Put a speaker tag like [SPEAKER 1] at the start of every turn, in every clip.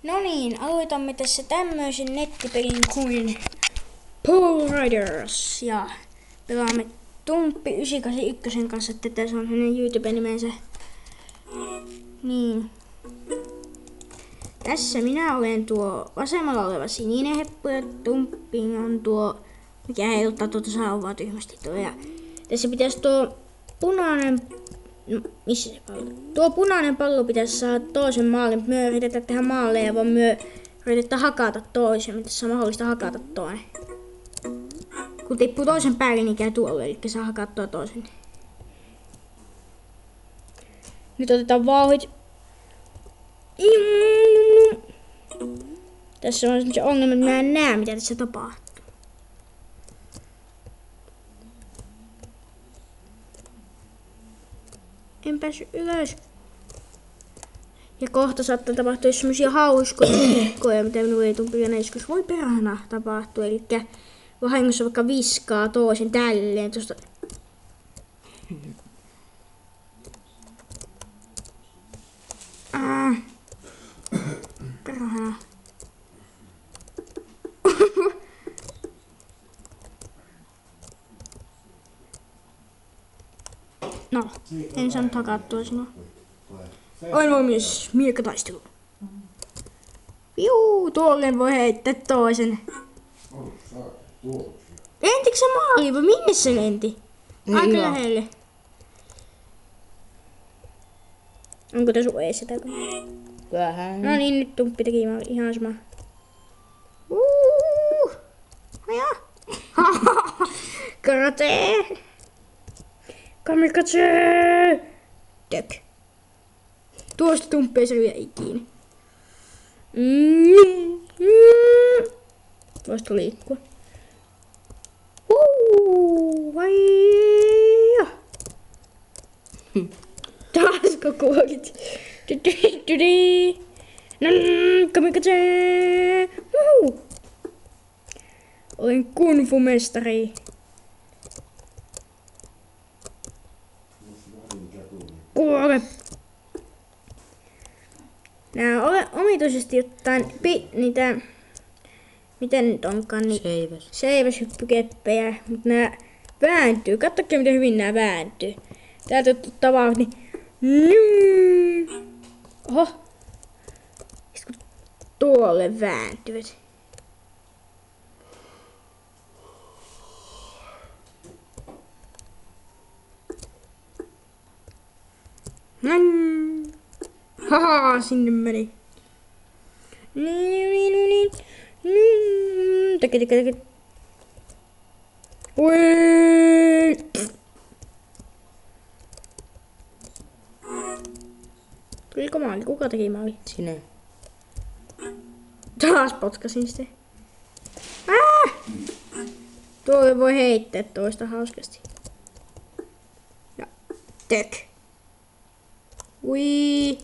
[SPEAKER 1] No niin, aloitamme tässä tämmöisen nettipelin kuin Pool Riders ja pelaamme Tumppi 981 kanssa, että tässä on hänen YouTube-nimensä. Niin. Tässä minä olen tuo vasemmalla oleva sininen heppu ja Tumppi on tuo, mikä heiluttaa tuota sauvaa tyhmästi tuo. Ja tässä pitäisi tuo punainen, missä se pallo? Tuo punainen pallo pitäisi saada toisen maalin, mutta me yritetään tehdä maaleja, vaan me yritetään hakata toisen, mitä tässä on mahdollista hakata toinen. Kun tippuu toisen päälle, niin käy tuolle, eli saa hakattua toisen. Nyt otetaan vauhdit. Tässä on semmoisia ongelmia, että mä en näe, mitä tässä tapahtuu. En päässyt ylös. Ja kohta saattaa tapahtua semmoisia hauskoja, mitä minulle ei tule vielä joskus voi perhana tapahtua. Eli vahingossa vaikka viskaa toisen tälleen tuosta. Perhana. No, en saanut hakattua sinua. Aina valmis miekkataistelu. Juu, tuolle voi heittää toisen. Lentikö se maali vai minne se lenti? Aika lähelle. Onko tässä eessä tää?
[SPEAKER 2] Vähän.
[SPEAKER 1] No niin, nyt Tumppi teki ihan sama. Aja. Karate. Kamikaze. Tök. Tuosta Tumppi ei selviä ikinä. Voisitko liikkua? Vaija. Taasko kuokit? Kamikaze. Olen kung fu mestari. Kuole. Nää omituisesti ottaen niitä, miten nyt onkaan, niin seiväshyppykeppejä, mutta nää vääntyy. Katsokaa miten hyvin nää vääntyy. Täältä ottaa vauhti, niin oho. Sitten kun tuolle vääntyvät. Haha, sinne meni. Teke. Ui. Tuliko maali? Kuka teki maali?
[SPEAKER 2] Sinä.
[SPEAKER 1] Taas potkasin sitä. Tuo voi heittää toista hauskasti. Ja tök. Ui.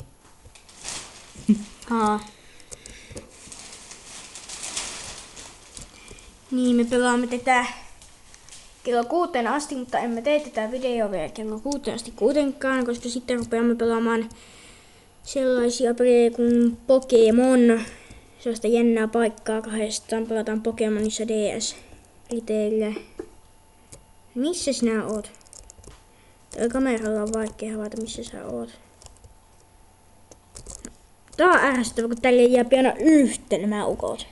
[SPEAKER 1] Niin, me pelaamme tätä kello 6 asti, mutta emme tee tätä videoa vielä kello 6 asti kuitenkaan, koska sitten rupeamme pelaamaan sellaisia pelejä kuin Pokemon. Sellaista jännää paikkaa kahdestaan. Pelataan Pokemonissa DS itelle. Missä sinä oot? Tällä kameralla on vaikea havaita, missä sä oot. Tää on ärsyttävä, kun tälle jää pian yhteen nämä ukot.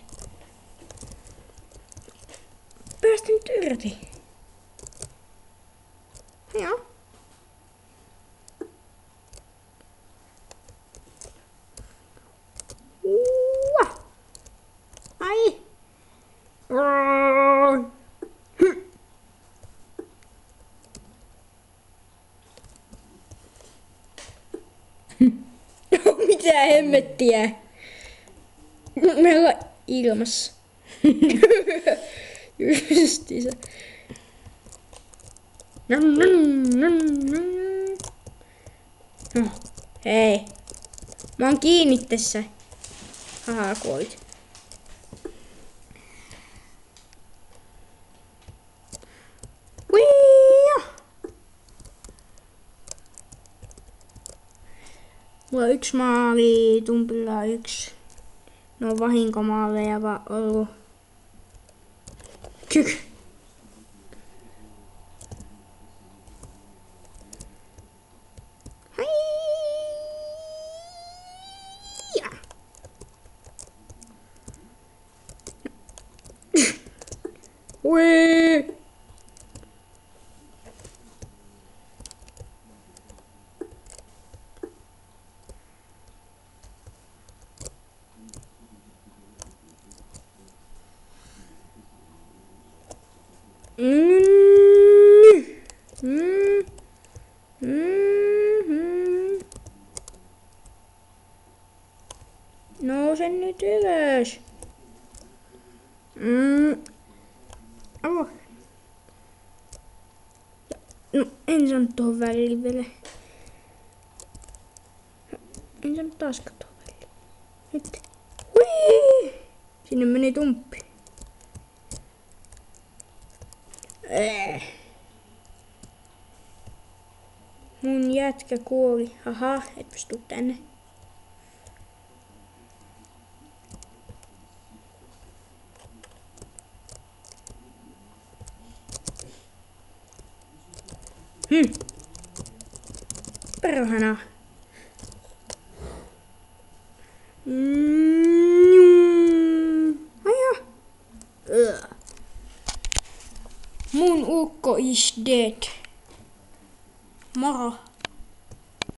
[SPEAKER 1] Päästä nyt irti. Joo. Ai. Mitä hemmettiä? Me ollaan ilmassa. Justiinsa. No, hei. Mä oon kiinni tässä. Haha, kuolit. Mulla on 1 maali, Tumpilla 1. No vahinkomaaleja vaan ollut. Kyk. Haija. Wee. Nouse nyt ylös. Oh. No, en saanut tuohon väliin vielä. En saanut taaskaan tuohon väliin. Nyt. Hui! Sinne meni tumppi. Mun jätkä kuoli. Haha, et pysty tänne. Perhana. Aja. Mun ukko is dead. Moro.